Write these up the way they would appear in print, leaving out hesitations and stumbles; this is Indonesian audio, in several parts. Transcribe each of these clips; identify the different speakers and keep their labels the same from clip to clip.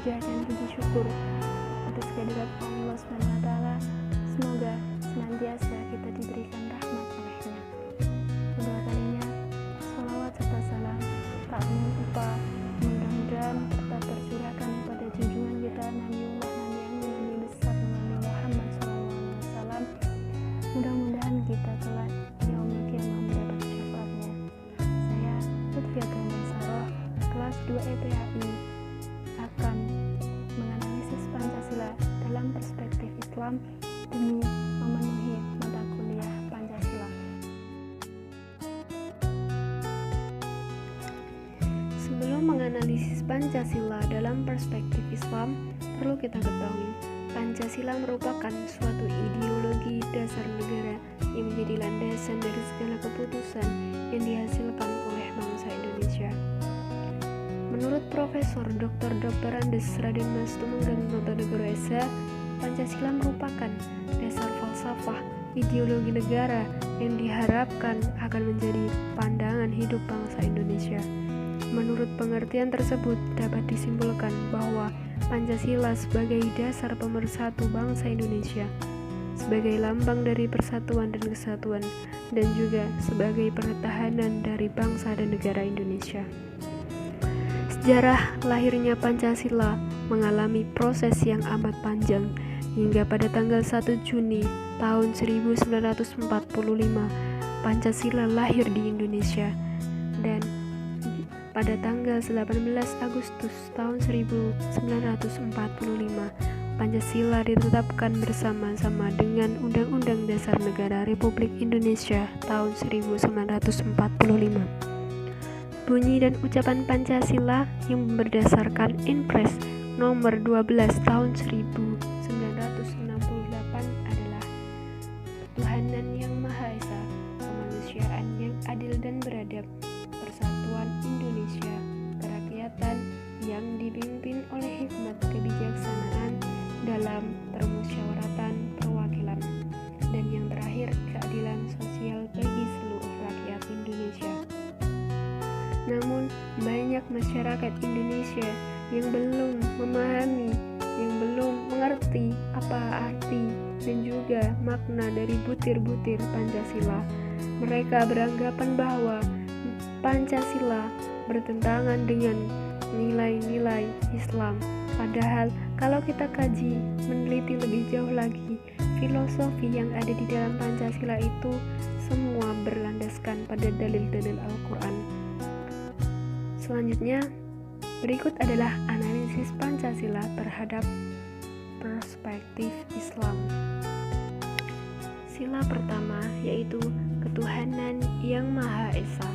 Speaker 1: puja dan puji syukur atas kehadirat Allah SWT. Semoga senantiasa kita diberikan rahmat olehnya. Kedua kalinya, sholawat serta salam tak lupa mudah-mudahan tetap tercurahkan kepada junjungan kita Nabiullah Nabi Amin Nabi besar Nabi Muhammad SAW. Mudah-mudahan kita kelak yaumul qiyamah mendapat syafaatnya. Saya Lutfiatul Maisarah, kelas 2 EPHI, akan menganalisis Pancasila dalam perspektif Islam demi memenuhi mata kuliah Pancasila. Sebelum menganalisis Pancasila dalam perspektif Islam, perlu kita ketahui Pancasila merupakan suatu ideologi dasar negara yang menjadi landasan dari segala keputusan yang dihasilkan oleh bangsa Indonesia. Menurut Profesor Dr. Andes Raden Mas Tumenggang Notonegoro SH, Pancasila merupakan dasar falsafah ideologi negara yang diharapkan akan menjadi pandangan hidup bangsa Indonesia. Menurut pengertian tersebut dapat disimpulkan bahwa Pancasila sebagai dasar pemersatu bangsa Indonesia, sebagai lambang dari persatuan dan kesatuan, dan juga sebagai pertahanan dari bangsa dan negara Indonesia. Sejarah lahirnya Pancasila mengalami proses yang amat panjang hingga pada tanggal 1 Juni tahun 1945 Pancasila lahir di Indonesia, dan pada tanggal 18 Agustus tahun 1945 Pancasila ditetapkan bersama-sama dengan Undang-Undang Dasar Negara Republik Indonesia tahun 1945. Bunyi dan ucapan Pancasila yang berdasarkan Inpres nomor 12 tahun 1968 adalah ketuhanan yang Maha Esa, kemanusiaan yang adil dan beradab, persatuan Indonesia, kerakyatan yang dipimpin oleh hikmat kebijaksanaan dalam permusyawaratan perwakilan, dan yang terakhir keadilan sosial bagi seluruh rakyat Indonesia. Namun, banyak masyarakat Indonesia yang belum memahami, yang belum mengerti apa arti dan juga makna dari butir-butir Pancasila. Mereka beranggapan bahwa Pancasila bertentangan dengan nilai-nilai Islam. Padahal kalau kita kaji, meneliti lebih jauh lagi, filosofi yang ada di dalam Pancasila itu semua berlandaskan pada dalil-dalil Al-Quran. Selanjutnya, berikut adalah analisis Pancasila terhadap perspektif Islam. Sila pertama yaitu ketuhanan yang Maha Esa.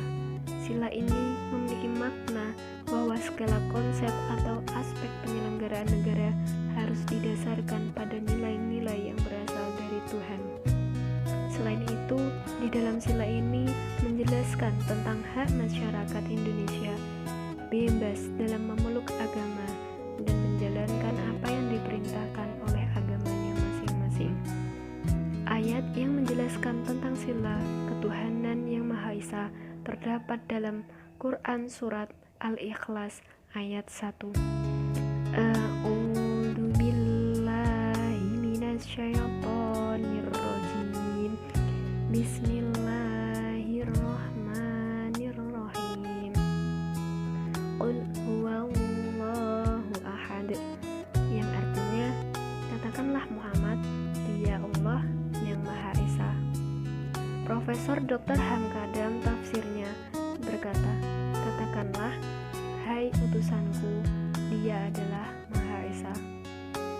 Speaker 1: Sila ini memiliki makna bahwa segala konsep atau aspek penyelenggaraan negara harus didasarkan pada nilai-nilai yang berasal dari Tuhan. Selain itu, di dalam sila ini menjelaskan tentang hak masyarakat Indonesia bebas dalam memeluk agama dan menjalankan apa yang diperintahkan oleh agamanya masing-masing. Ayat yang menjelaskan tentang sila ketuhanan yang Maha Esa terdapat dalam Quran Surat Al-Ikhlas ayat 1. A'udzu billahi minasyaitonir rajim. Bismillahirrahmanirrahim. Qul huwallahu ahad, yang artinya katakanlah Muhammad, Dia Allah yang Maha Esa. Profesor Dr. Hamka dalam tafsirnya berkata, katakanlah, hai utusanku, Dia adalah Maha Esa.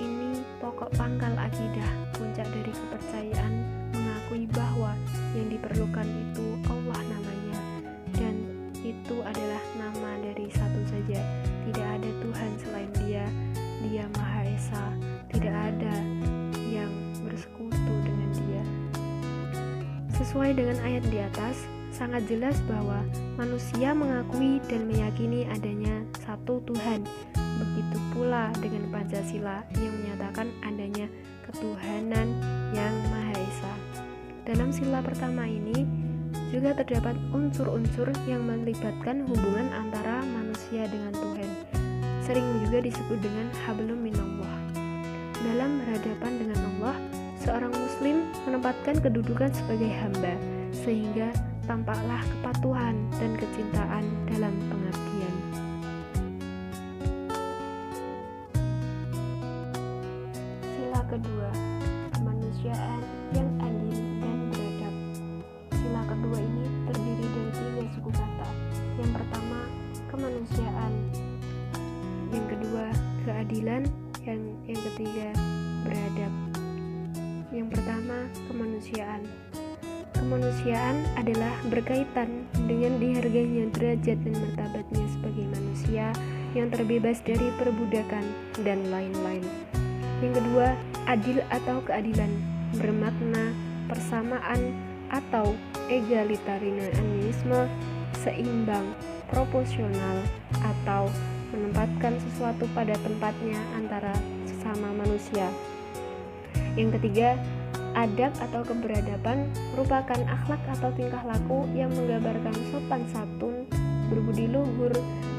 Speaker 1: Ini pokok pangkal akidah, puncak dari kepercayaan mengakui bahwa yang diperlukan itu Allah namanya, dan itu adalah nama dari satu saja. Tidak ada Tuhan selain Dia. Dia Maha Esa, tidak ada yang bersekutu dengan Dia. Sesuai dengan ayat di atas, sangat jelas bahwa manusia mengakui dan meyakini adanya satu Tuhan. Begitu pula dengan Pancasila yang menyatakan adanya ketuhanan yang Maha Esa. Dalam sila pertama ini juga terdapat unsur-unsur yang melibatkan hubungan antara manusia dengan Tuhan. sering juga disebut dengan hablum minallah. Dalam berhadapan dengan Allah, seorang muslim menempatkan kedudukan sebagai hamba, sehingga tampaklah kepatuhan dan kecintaan dalam pengabdian. Sila kedua, kemanusiaan yang adil dan beradab. Sila kedua ini terdiri dari 3 suku kata. Yang pertama, kemanusiaan. Yang kedua, keadilan. Yang ketiga, beradab. Yang pertama, kemanusiaan. Kemanusiaan adalah berkaitan dengan dihargainya derajat dan martabatnya sebagai manusia yang terbebas dari perbudakan dan lain-lain. Yang kedua, adil atau keadilan, bermakna persamaan atau egalitarianisme, seimbang, proporsional, atau menempatkan sesuatu pada tempatnya antara sesama manusia. Yang ketiga, adab atau keberadaban merupakan akhlak atau tingkah laku yang menggambarkan sopan santun, berbudi luhur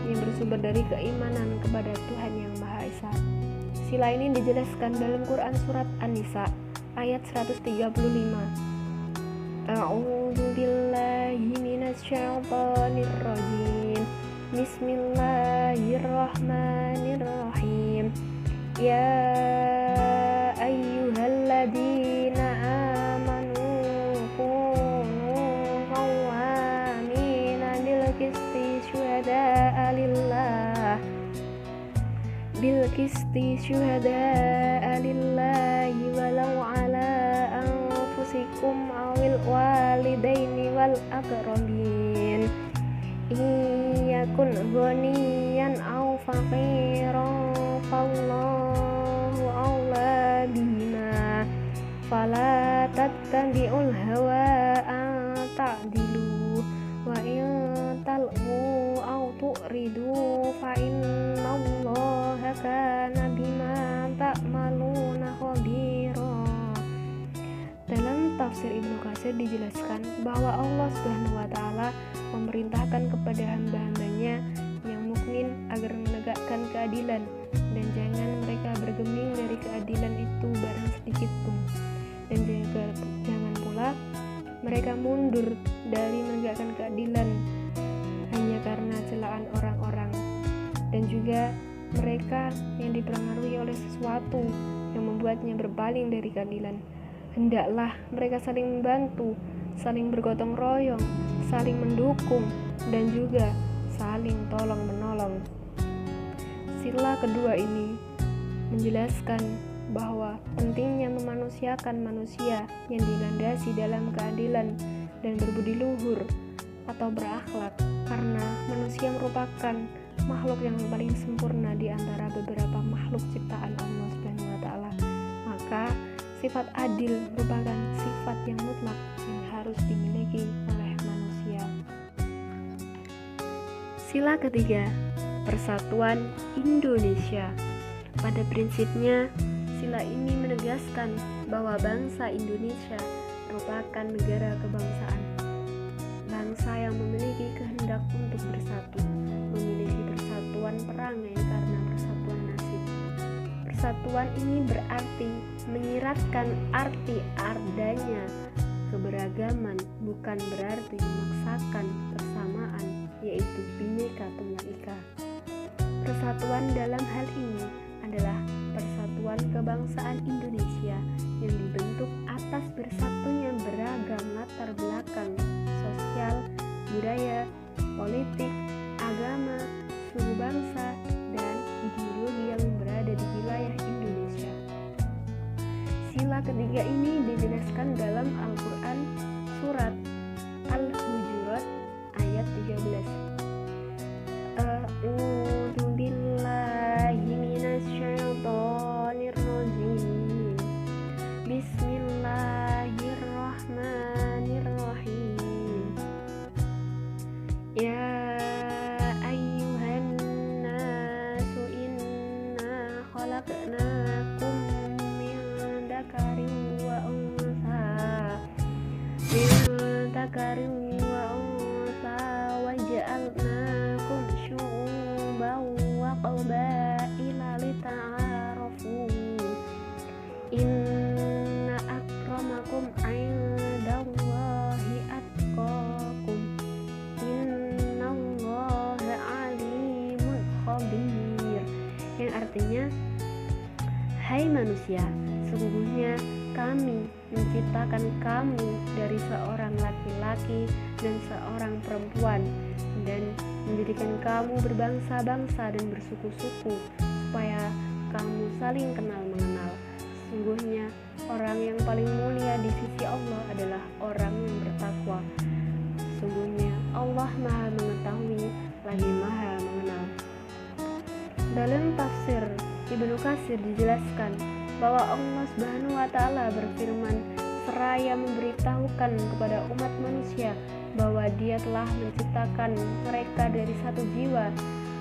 Speaker 1: yang bersumber dari keimanan kepada Tuhan Yang Maha Esa. Sila ini dijelaskan dalam Quran surat An-Nisa ayat 135. A'udzu billahi minasyaitonir rajim. Bismillahirrahmanirrahim. Ya ayyuhalladzina amanu kunu qawwamina bil qisti syuhada'a lillahi walau ala anfusikum awil walidaini wal aqrabin iyakun ghaniyan aw faqiran fallahu a'la bihima fala tattabi'ul hawa an ta'dilu wa in talqu aw tu'ridu fa innallaha kana bima ta'maluna khabira. Dalam tafsir Ibnu Katsir dijelaskan bahwa Allah Subhanahu wa taala memerintahkan kepada hamba-hambanya yang mukmin agar menegakkan keadilan dan jangan mereka bergeming dari keadilan itu barang sedikit pun, dan jangan pula mereka mundur dari menegakkan keadilan hanya karena celaan orang-orang, dan juga mereka yang dipengaruhi oleh sesuatu yang membuatnya berpaling dari keadilan. Hendaklah mereka saling membantu, saling bergotong royong, saling mendukung, dan juga saling tolong-menolong. Sila kedua ini menjelaskan bahwa pentingnya memanusiakan manusia yang dilandasi dalam keadilan dan berbudi luhur atau berakhlak, karena manusia merupakan makhluk yang paling sempurna di antara beberapa makhluk ciptaan Allah Subhanahu wa taala. Maka sifat adil merupakan sifat yang mutlak yang harus dimiliki oleh manusia. Sila ketiga, Persatuan Indonesia. Pada prinsipnya, sila ini menegaskan bahwa bangsa Indonesia merupakan negara kebangsaan. Bangsa yang memiliki kehendak untuk bersatu, memiliki persatuan perangai karena persatuan nasib. Persatuan ini berarti menyiratkan arti adanya keberagaman, bukan berarti memaksakan persamaan, yaitu Bhinneka Tunggal Ika. Persatuan dalam hal ini adalah persatuan kebangsaan Indonesia yang dibentuk atas bersatunya beragam latar belakang sosial, budaya, politik, agama, suku bangsa, dan ideologi yang berada di wilayah Indonesia. Sila ketiga ini dijelaskan dalam Al-Quran surat Al-Hujurat ayat 13. A'udzu billahi minasyaitonir rajim. Bismillahirrahmanirrahim. Ya ayyuhan nasu inna khalaqnakum min dzakarin wa untha wa ja'alnakum syu'uban wa qabaila Hai manusia, sungguhnya kami menciptakan kamu dari seorang laki-laki dan seorang perempuan, dan menjadikan kamu berbangsa-bangsa dan bersuku-suku, supaya kamu saling kenal mengenal. Sungguhnya orang yang paling mulia di sisi Allah adalah orang yang bertakwa. Sungguhnya Allah Maha Mengetahui lagi Maha Mengenal. Dalam tafsir Ibnu Katsir dijelaskan bahwa Allah Subhanahu wa taala berfirman seraya memberitahukan kepada umat manusia bahwa Dia telah menciptakan mereka dari satu jiwa,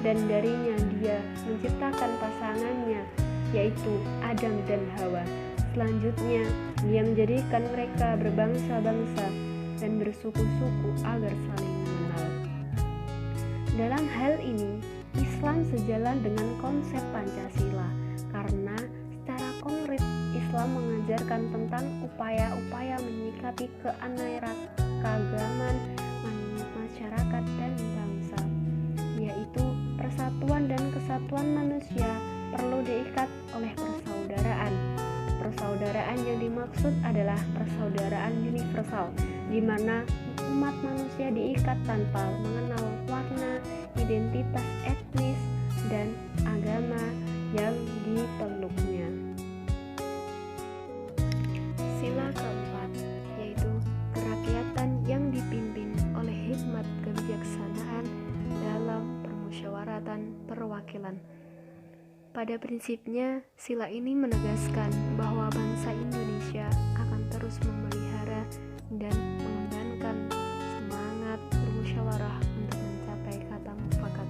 Speaker 1: dan darinya Dia menciptakan pasangannya, yaitu Adam dan Hawa. Selanjutnya Dia menjadikan mereka berbangsa-bangsa dan bersuku-suku agar saling mengenal. Dalam hal ini Islam sejalan dengan konsep Pancasila, karena secara konkret Islam mengajarkan tentang upaya-upaya menyikapi keanekaragaman masyarakat dan bangsa, yaitu persatuan dan kesatuan manusia perlu diikat oleh persaudaraan. Persaudaraan yang dimaksud adalah persaudaraan universal, di mana umat manusia diikat tanpa mengenal warna, identitas etnis, dan agama yang dipeluknya. Sila keempat, yaitu kerakyatan yang dipimpin oleh hikmat kebijaksanaan dalam permusyawaratan perwakilan. Pada prinsipnya, sila ini menegaskan bahwa bangsa Indonesia akan terus memelihara dan mengembangkan semangat bermusyawarah untuk mencapai kata mufakat.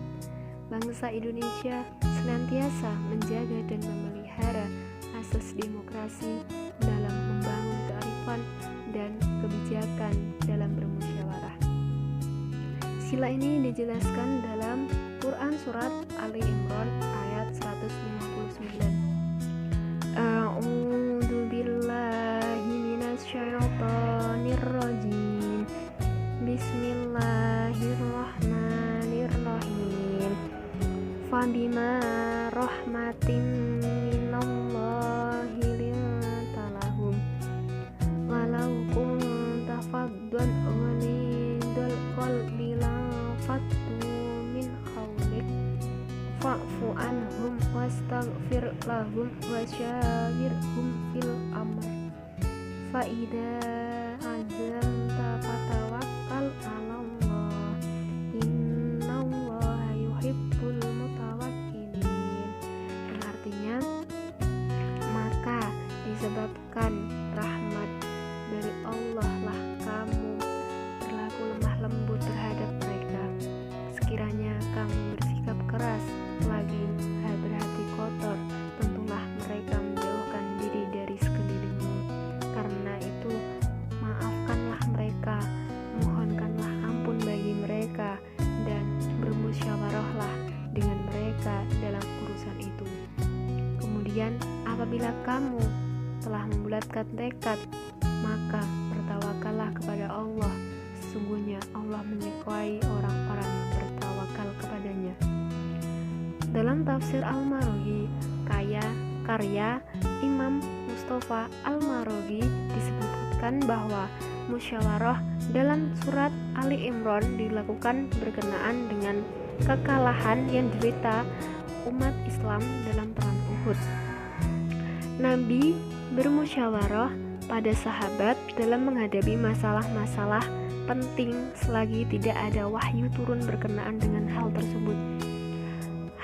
Speaker 1: Bangsa Indonesia senantiasa menjaga dan memelihara asas demokrasi dalam membangun kearifan dan kebijakan dalam bermusyawarah. Sila ini dijelaskan dalam Quran Surat Ali Imran ayat 159. A'udzu billahi minasyaitonir rajim. Bismillahirrahmanirrahim. Fabima rahmatin minallahi lintalahum walau kunta faddan ghalidal qalbi lanfaddu min hawlik fa'fu anhum wastaghfir lahum wasyawirhum fil amr fa idza azamta fatawakkal 'alallah innallaha yuhibbul mutawakkilin. Artinya, maka disebabkan rahmat dari Allah lah kamu berlaku lemah lembut terhadap mereka. Sekiranya kamu bersikap keras lagi berhati kotor, tentulah mereka menjauhkan diri dari sekelilingmu. Karena itu, maafkanlah mereka, mohonkanlah ampun bagi mereka, dan bermusyawarahlah dengan mereka dalam urusan itu. Kemudian, apabila kamu telah membulatkan tekad, maka bertawakallah kepada Allah. Sesungguhnya Allah menyukai orang-orang yang bertawakal kepadanya. Dalam tafsir Al-Maraghi karya Imam Mustafa Al-Maraghi disebutkan bahwa musyawarah dalam surat Ali Imran dilakukan berkenaan dengan kekalahan yang diderita umat Islam dalam perang Uhud. Nabi bermusyawarah pada sahabat dalam menghadapi masalah-masalah penting selagi tidak ada wahyu turun berkenaan dengan hal tersebut.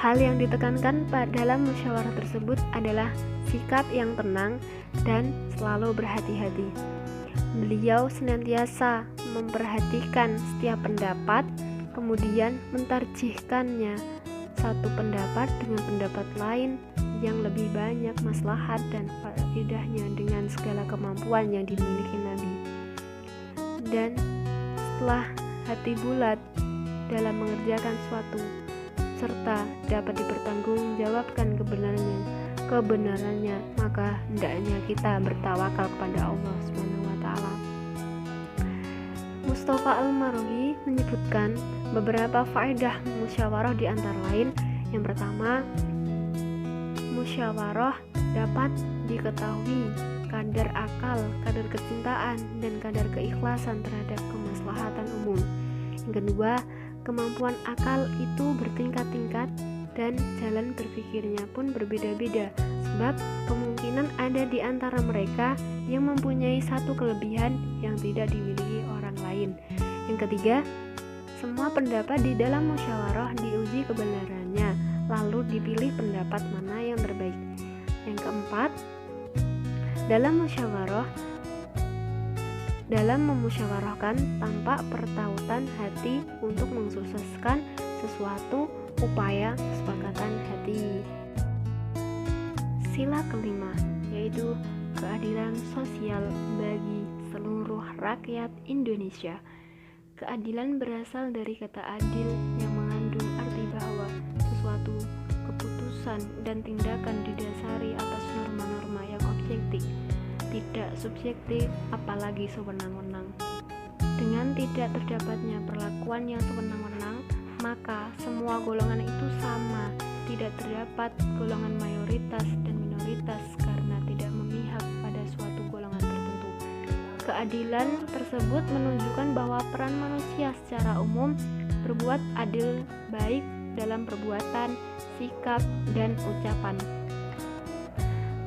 Speaker 1: Hal yang ditekankan dalam musyawarah tersebut adalah sikap yang tenang dan selalu berhati-hati. Beliau senantiasa memperhatikan setiap pendapat, kemudian mentarjihkannya satu pendapat dengan pendapat lain yang lebih banyak maslahat dan faedahnya dengan segala kemampuan yang dimiliki Nabi. Dan setelah hati bulat dalam mengerjakan suatu serta dapat dipertanggungjawabkan kebenarannya, maka hendaknya kita bertawakal kepada Allah Subhanahu wa taala. Mustafa Al-Maraghi menyebutkan beberapa faedah musyawarah di antara lain. Yang pertama, musyawarah dapat diketahui kadar akal, kadar kecintaan, dan kadar keikhlasan terhadap kemaslahatan umum. Yang kedua, kemampuan akal itu bertingkat-tingkat dan jalan berpikirnya pun berbeda-beda, sebab kemungkinan ada di antara mereka yang mempunyai satu kelebihan yang tidak dimiliki orang lain. Yang ketiga, semua pendapat di dalam musyawarah diuji kebenarannya, lalu dipilih pendapat mana yang terbaik. Yang keempat, dalam memusyawarahkan tampak pertautan hati untuk mensukseskan sesuatu upaya kesepakatan hati. Sila kelima, yaitu keadilan sosial bagi seluruh rakyat Indonesia. Keadilan berasal dari kata adil yang mengandung arti bahwa sesuatu keputusan dan tindakan didasari atas norma-norma yang objektif, tidak subjektif, apalagi sewenang-wenang. Dengan tidak terdapatnya perlakuan yang sewenang-wenang, maka semua golongan itu sama, tidak terdapat golongan mayoritas dan minoritas karena tidak memihak pada suatu golongan tertentu. Keadilan tersebut menunjukkan bahwa peran manusia secara umum berbuat adil baik dalam perbuatan, sikap, dan ucapan.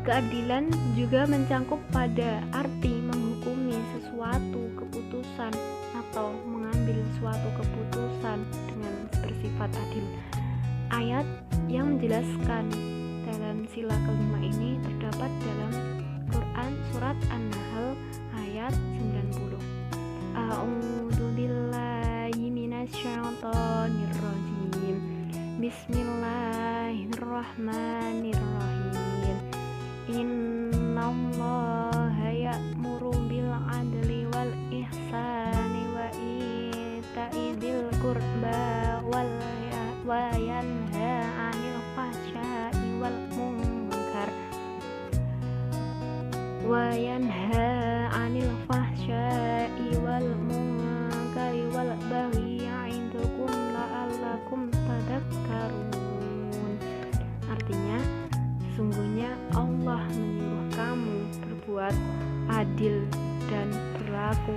Speaker 1: Keadilan juga mencangkup pada arti menghukumi sesuatu keputusan atau mengambil suatu keputusan dengan bersifat adil. Ayat yang menjelaskan dalam sila kelima ini terdapat dalam Quran surat An-Nahl ayat 90. A'udzu billahi minasyaitonir rajim. Bismillahirrahmanirrahim. Innallaha ya'muru bil 'adli wal ihsani wa ita'i dzil qurba wa yanha 'anil fahsya'i wal munkar wal baghi ya'idukum la'allakum tadhakkarun. Artinya, sesungguhnya Allah menyuruh kamu berbuat adil dan berlaku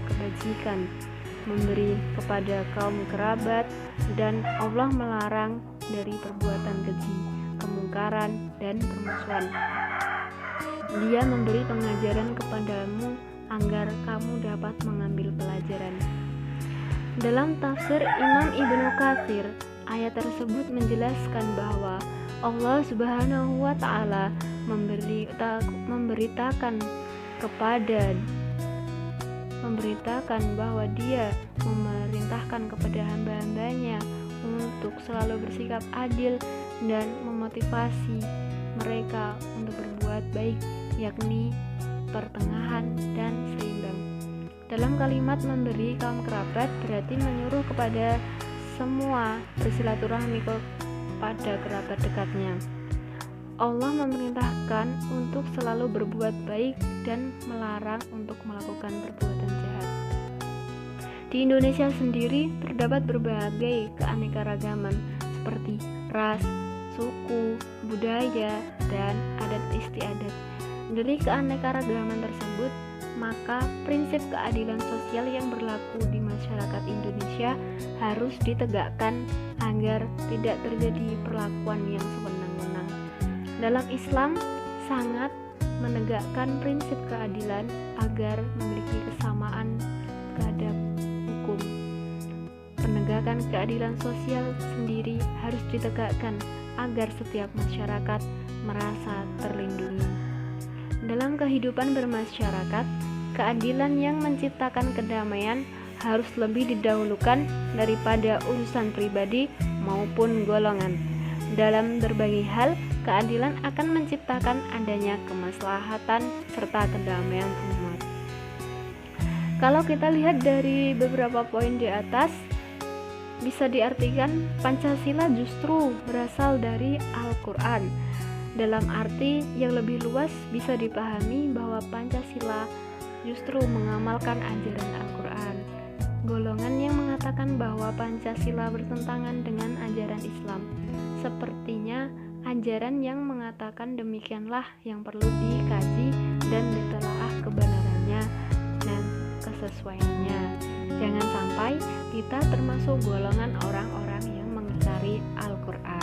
Speaker 1: kebajikan, memberi kepada kaum kerabat, dan Allah melarang dari perbuatan keji, kemungkaran, dan permusuhan. Dia memberi pengajaran kepadamu agar kamu dapat mengambil pelajaran. Dalam tafsir Imam Ibnu Katsir, ayat tersebut menjelaskan bahwa Allah Subhanahu wa Ta'ala memberitakan bahwa Dia memerintahkan kepada hamba-hambanya untuk selalu bersikap adil dan memotivasi mereka untuk berbuat baik, yakni pertengahan dan seimbang. Dalam kalimat memberi kaum kerabat berarti menyuruh kepada semua bersilaturahmi kepada kerabat dekatnya. Allah memerintahkan untuk selalu berbuat baik dan melarang untuk melakukan perbuatan jahat. Di Indonesia sendiri terdapat berbagai keanekaragaman seperti ras, suku, budaya, dan adat istiadat. Dari keanekaragaman tersebut, maka prinsip keadilan sosial yang berlaku di masyarakat Indonesia harus ditegakkan agar tidak terjadi perlakuan yang sewenang-wenang. Dalam Islam sangat menegakkan prinsip keadilan agar memiliki kesamaan terhadap hukum. Penegakan keadilan sosial sendiri harus ditegakkan agar setiap masyarakat merasa terlindungi. Dalam kehidupan bermasyarakat, keadilan yang menciptakan kedamaian harus lebih didahulukan daripada urusan pribadi maupun golongan. Dalam berbagai hal, keadilan akan menciptakan adanya kemaslahatan serta kedamaian umat. Kalau kita lihat dari beberapa poin di atas, bisa diartikan Pancasila justru berasal dari Al-Quran. Dalam arti yang lebih luas bisa dipahami bahwa Pancasila justru mengamalkan ajaran Al-Quran. Golongan yang mengatakan bahwa Pancasila bertentangan dengan ajaran Islam sepertinya Ajaran yang mengatakan demikianlah yang perlu dikaji dan ditelaah kebenarannya dan kesesuaiannya. Jangan sampai kita termasuk golongan orang-orang yang mengingkari Al-Quran.